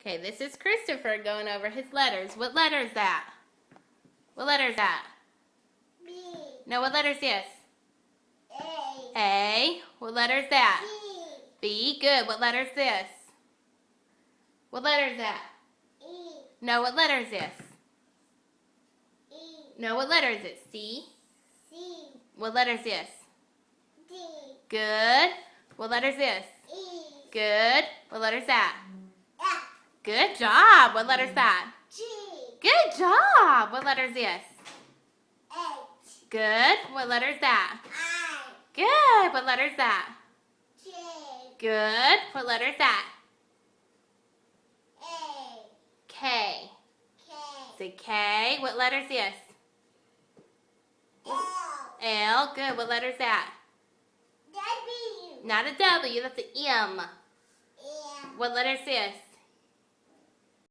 Okay, this is Christopher going over his letters. What letter is that? What letter is that? B. No, what letter is this? A. A. What letter is that? B. B. Good. What letter is this? What letter is that? E. No, what letter is this? E. No, what letter is it? C. C. What letter is this? D. Good. What letter is this? E. Good. What letter is that? F. Good job. What letter is that? G. Good job. What letter is this? H. Good. What letter is that? I. Good. What letter is that? J. Good. What letter is that? A. K. K. Say K. What letter is this? L. L. Good. What letter is that? W. Not a W. That's an M. M. What letter is this?